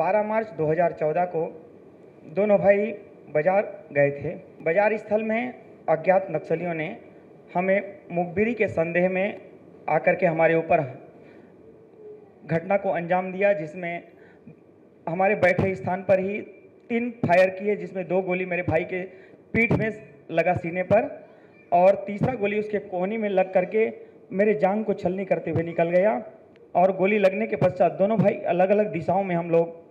12 मार्च 2014 को दोनों भाई बाजार गए थे। बाजार स्थल में अज्ञात नक्सलियों ने हमें मुखबिरी के संदेह में आकर के हमारे ऊपर घटना को अंजाम दिया, जिसमें हमारे बैठे स्थान पर ही 3 फायर किए, जिसमें 2 गोली मेरे भाई के पीठ में लगा सीने पर और तीसरा गोली उसके कोहनी में लग करके मेरे जांघ को छलनी करते हुए निकल गया। और गोली लगने के पश्चात दोनों भाई अलग अलग दिशाओं में हम लोग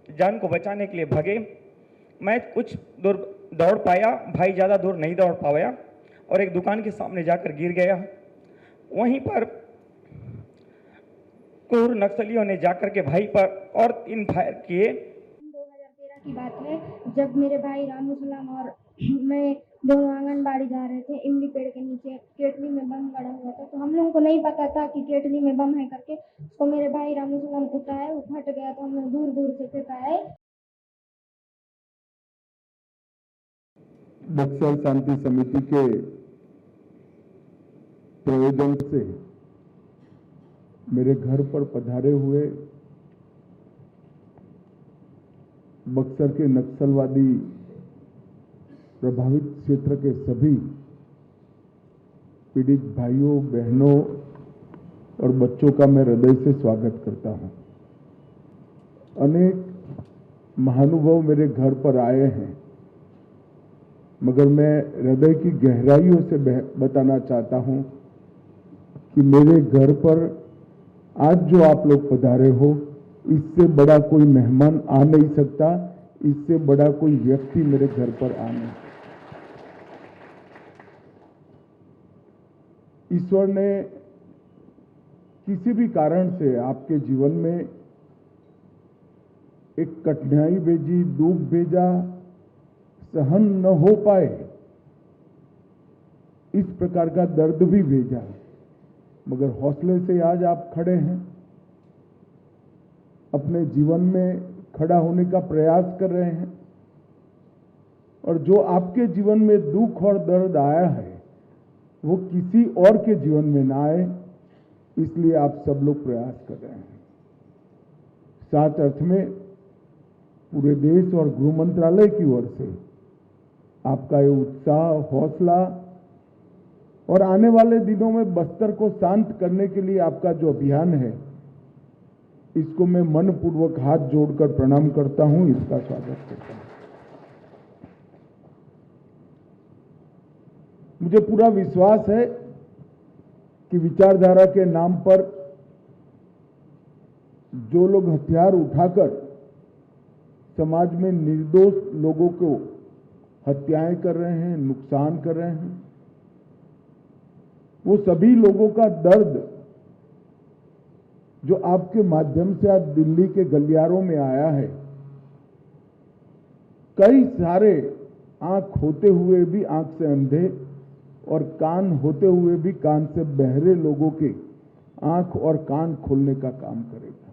जान को बचाने के लिए भागे। मैं कुछ दूर दौड़ पाया, भाई ज़्यादा दूर नहीं दौड़ पाया और एक दुकान के सामने जाकर गिर गया। वहीं पर क्रूर नक्सलियों ने जाकर के भाई पर और 3 फायर किए। 2013 की बात है, जब मेरे भाई रामू सलाम और मैं दोनों आंगनबाड़ी जा रहे थे। इमली पेड़ के नीचे केटली में बम गड़ा हुआ था, तो हम लोगों को नहीं पता था कि केटली में बम है करके। तो मेरे भाई रामू सलाम उठाए, वो फट गया, तो हम लोग दूर दूर से फेंकाए। बक्सर शांति समिति के प्रयोजन से मेरे घर पर पधारे हुए बक्सर के नक्सलवादी प्रभावित क्षेत्र के सभी पीड़ित भाइयों, बहनों और बच्चों का मैं हृदय से स्वागत करता हूं। अनेक महानुभाव मेरे घर पर आए हैं, मगर मैं हृदय की गहराइयों से बताना चाहता हूं कि मेरे घर पर आज जो आप लोग पधारे हो, इससे बड़ा कोई मेहमान आ नहीं सकता, इससे बड़ा कोई व्यक्ति मेरे घर पर आ नहीं। ईश्वर ने किसी भी कारण से आपके जीवन में एक कठिनाई भेजी, दुख भेजा, सहन न हो पाए इस प्रकार का दर्द भी भेजा, मगर हौसले से आज आप खड़े हैं, अपने जीवन में खड़ा होने का प्रयास कर रहे हैं। और जो आपके जीवन में दुख और दर्द आया है वो किसी और के जीवन में ना आए, इसलिए आप सब लोग प्रयास कर रहे हैं। साथ अर्थ में पूरे देश और गृह मंत्रालय की ओर से आपका ये उत्साह, हौसला और आने वाले दिनों में बस्तर को शांत करने के लिए आपका जो अभियान है, इसको मैं मनपूर्वक हाथ जोड़कर प्रणाम करता हूं, इसका स्वागत करता हूं। मुझे पूरा विश्वास है कि विचारधारा के नाम पर जो लोग हथियार उठाकर समाज में निर्दोष लोगों को हत्याएं कर रहे हैं, नुकसान कर रहे हैं, वो सभी लोगों का दर्द जो आपके माध्यम से आज दिल्ली के गलियारों में आया है, कई सारे आंख होते हुए भी आंख से अंधे और कान होते हुए भी कान से बहरे लोगों के आंख और कान खोलने का काम करेगा।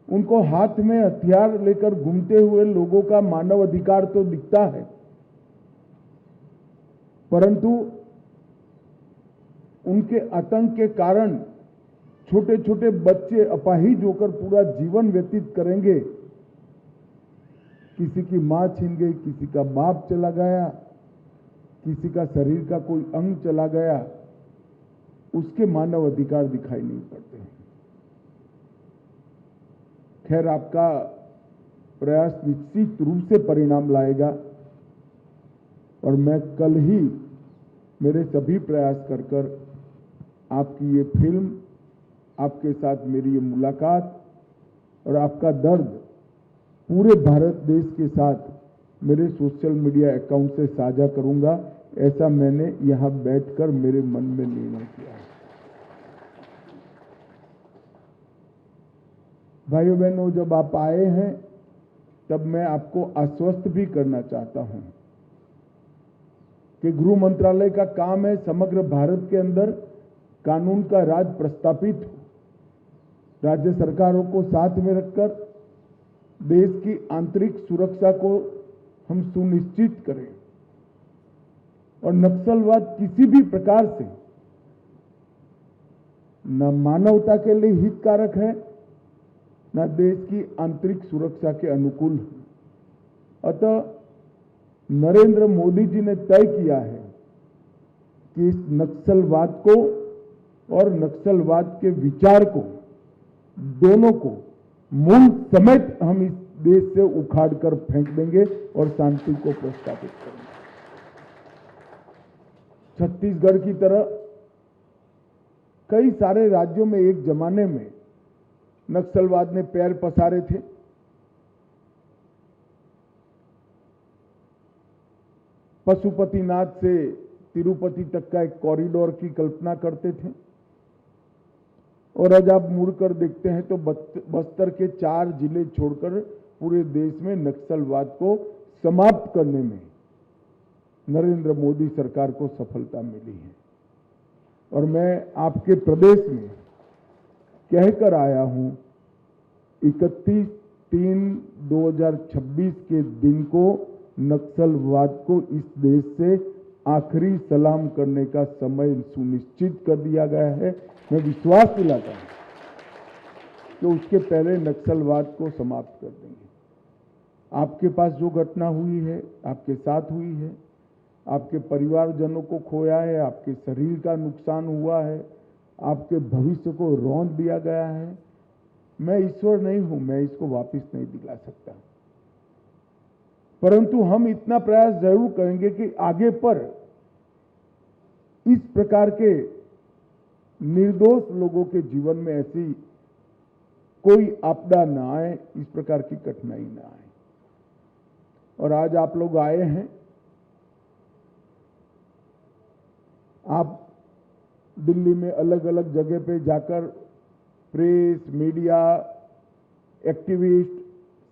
उनको हाथ में हथियार लेकर घूमते हुए लोगों का मानव अधिकार तो दिखता है, परंतु उनके आतंक के कारण छोटे छोटे बच्चे अपाहिज होकर पूरा जीवन व्यतीत करेंगे। किसी की मां छीन गई, किसी का बाप चला गया, किसी का शरीर का कोई अंग चला गया, उसके मानव अधिकार दिखाई नहीं पड़ते। खैर, आपका प्रयास निश्चित रूप से परिणाम लाएगा और मैं कल ही मेरे सभी प्रयास कर आपकी ये फिल्म, आपके साथ मेरी ये मुलाकात और आपका दर्द पूरे भारत देश के साथ मेरे सोशल मीडिया अकाउंट से साझा करूंगा। ऐसा मैंने यहां बैठकर मेरे मन में निर्णय किया है। भाइयों बहनों, जब आप आए हैं तब मैं आपको आश्वस्त भी करना चाहता हूं कि गृह मंत्रालय का काम है समग्र भारत के अंदर कानून का राज प्रस्थापित हो, राज्य सरकारों को साथ में रखकर देश की आंतरिक सुरक्षा को हम सुनिश्चित करें और नक्सलवाद किसी भी प्रकार से न मानवता के लिए हितकारक है, न देश की आंतरिक सुरक्षा के अनुकूल है। अतः नरेंद्र मोदी जी ने तय किया है कि इस नक्सलवाद को और नक्सलवाद के विचार को, दोनों को मूल समेत हम इस देश से उखाड़कर फेंक देंगे और शांति को प्रस्तावित करेंगे। छत्तीसगढ़ की तरह कई सारे राज्यों में एक जमाने में नक्सलवाद ने पैर पसारे थे। पशुपतिनाथ से तिरुपति तक का एक कॉरिडोर की कल्पना करते थे और आज आप मुड़कर देखते हैं तो बस्तर के 4 जिले छोड़कर पूरे देश में नक्सलवाद को समाप्त करने में नरेंद्र मोदी सरकार को सफलता मिली है। और मैं आपके प्रदेश में कहकर आया हूं 31/3/2026 के दिन को नक्सलवाद को इस देश से आखिरी सलाम करने का समय सुनिश्चित कर दिया गया है। मैं विश्वास दिलाता हूं कि उसके पहले नक्सलवाद को समाप्त कर देंगे। आपके पास जो घटना हुई है, आपके साथ हुई है, आपके परिवारजनों को खोया है, आपके शरीर का नुकसान हुआ है, आपके भविष्य को रौंद दिया गया है। मैं ईश्वर नहीं हूं, मैं इसको वापस नहीं दिला सकता, परंतु हम इतना प्रयास जरूर करेंगे कि आगे पर इस प्रकार के निर्दोष लोगों के जीवन में ऐसी कोई आपदा न आए, इस प्रकार की कठिनाई न आए। और आज आप लोग आए हैं, आप दिल्ली में अलग अलग जगह पे जाकर प्रेस, मीडिया, एक्टिविस्ट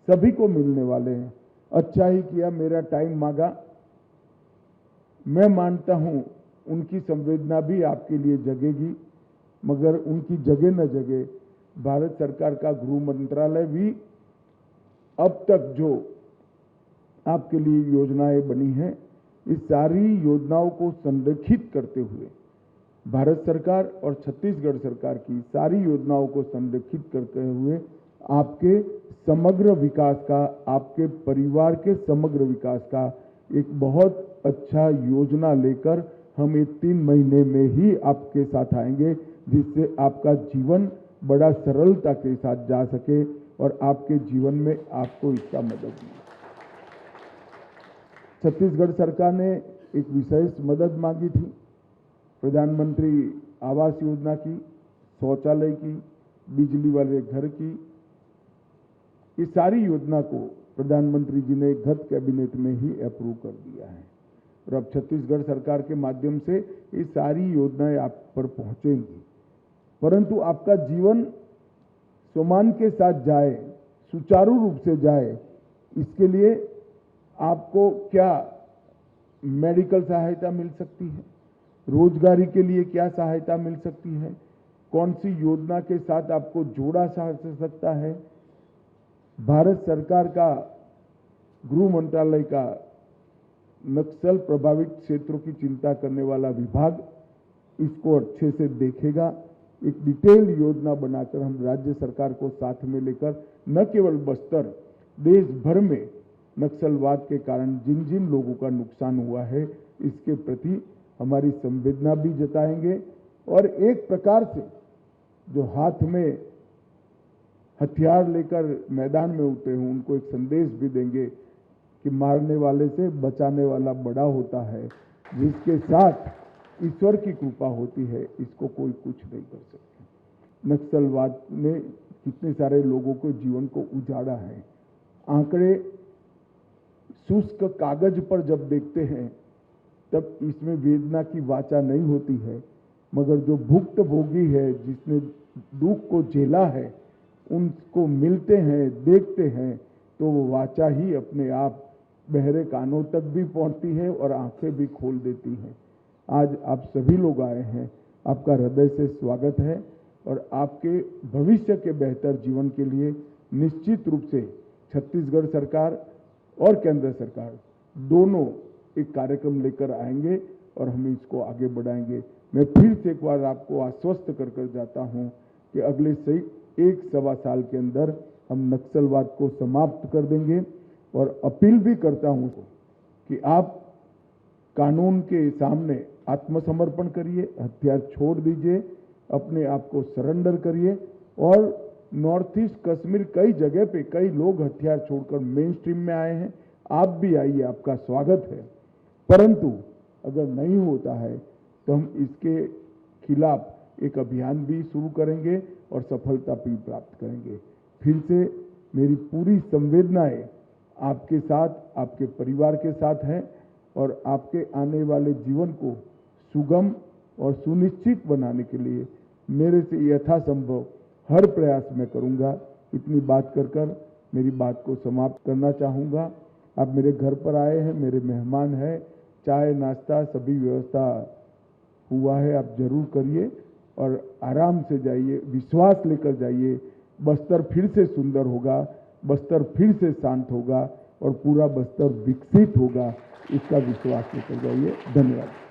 सभी को मिलने वाले हैं। अच्छा ही किया, मेरा टाइम मांगा। मैं मानता हूं उनकी संवेदना भी आपके लिए जगेगी, मगर उनकी जगह न जगे, भारत सरकार का गृह मंत्रालय भी अब तक जो आपके लिए योजनाएं बनी हैं, इस सारी योजनाओं को संरेखित करते हुए भारत सरकार और छत्तीसगढ़ सरकार की सारी योजनाओं को संरेखित करते हुए आपके समग्र विकास का, आपके परिवार के समग्र विकास का एक बहुत अच्छा योजना लेकर हम ये 3 महीने में ही आपके साथ आएंगे, जिससे आपका जीवन बड़ा सरलता के साथ जा सके और आपके जीवन में आपको इसका मदद मिले। छत्तीसगढ़ सरकार ने एक विशेष मदद मांगी थी, प्रधानमंत्री आवास योजना की, शौचालय की, बिजली वाले घर की। इस सारी योजना को प्रधानमंत्री जी ने गत कैबिनेट में ही अप्रूव कर दिया है और अब छत्तीसगढ़ सरकार के माध्यम से ये सारी योजनाएं आप पर पहुंचेंगी। परंतु आपका जीवन सम्मान के साथ जाए, सुचारू रूप से जाए, इसके लिए आपको क्या मेडिकल सहायता मिल सकती है, रोजगारी के लिए क्या सहायता मिल सकती है, कौन सी योजना के साथ आपको जोड़ा जा सकता है। भारत सरकार का गृह मंत्रालय का नक्सल प्रभावित क्षेत्रों की चिंता करने वाला विभाग इसको अच्छे से देखेगा। एक डिटेल योजना बनाकर हम राज्य सरकार को साथ में लेकर न केवल बस्तर, देश भर में नक्सलवाद के कारण जिन जिन लोगों का नुकसान हुआ है, इसके प्रति हमारी संवेदना भी जताएंगे और एक प्रकार से जो हाथ में हथियार लेकर मैदान में उतरे हों, उनको एक संदेश भी देंगे कि मारने वाले से बचाने वाला बड़ा होता है, जिसके साथ ईश्वर की कृपा होती है, इसको कोई कुछ नहीं कर सकता। नक्सलवाद ने कितने सारे लोगों के जीवन को उजाड़ा है। आंकड़े शुष्क कागज पर जब देखते हैं तब इसमें वेदना की वाचा नहीं होती है, मगर जो भुक्तभोगी है, जिसने दुख को झेला है, उनको मिलते हैं, देखते हैं, तो वो वाचा ही अपने आप बहरे कानों तक भी पहुंचती है और आंखें भी खोल देती हैं। आज आप सभी लोग आए हैं, आपका हृदय से स्वागत है और आपके भविष्य के बेहतर जीवन के लिए निश्चित रूप से छत्तीसगढ़ सरकार और केंद्र सरकार दोनों एक कार्यक्रम लेकर आएंगे और हम इसको आगे बढ़ाएंगे। मैं फिर से एक बार आपको आश्वस्त कर जाता हूं कि अगले एक सवा साल के अंदर हम नक्सलवाद को समाप्त कर देंगे। और अपील भी करता हूं कि आप कानून के सामने आत्मसमर्पण करिए, हथियार छोड़ दीजिए, अपने आप को सरेंडर करिए। और नॉर्थ ईस्ट कश्मीर कई जगह पे कई लोग हथियार छोड़कर मेन स्ट्रीम में आए हैं, आप भी आइए, आपका स्वागत है। परंतु अगर नहीं होता है तो हम इसके खिलाफ एक अभियान भी शुरू करेंगे और सफलता भी प्राप्त करेंगे। फिर से मेरी पूरी संवेदनाएं आपके साथ, आपके परिवार के साथ हैं और आपके आने वाले जीवन को सुगम और सुनिश्चित बनाने के लिए मेरे से यथासंभव हर प्रयास मैं करूंगा। इतनी बात कर मेरी बात को समाप्त करना चाहूँगा। आप मेरे घर पर आए हैं, मेरे मेहमान हैं, चाय नाश्ता सभी व्यवस्था हुआ है, आप जरूर करिए और आराम से जाइए, विश्वास लेकर जाइए। बस्तर फिर से सुंदर होगा, बस्तर फिर से शांत होगा और पूरा बस्तर विकसित होगा, इसका विश्वास लेकर जाइए। धन्यवाद।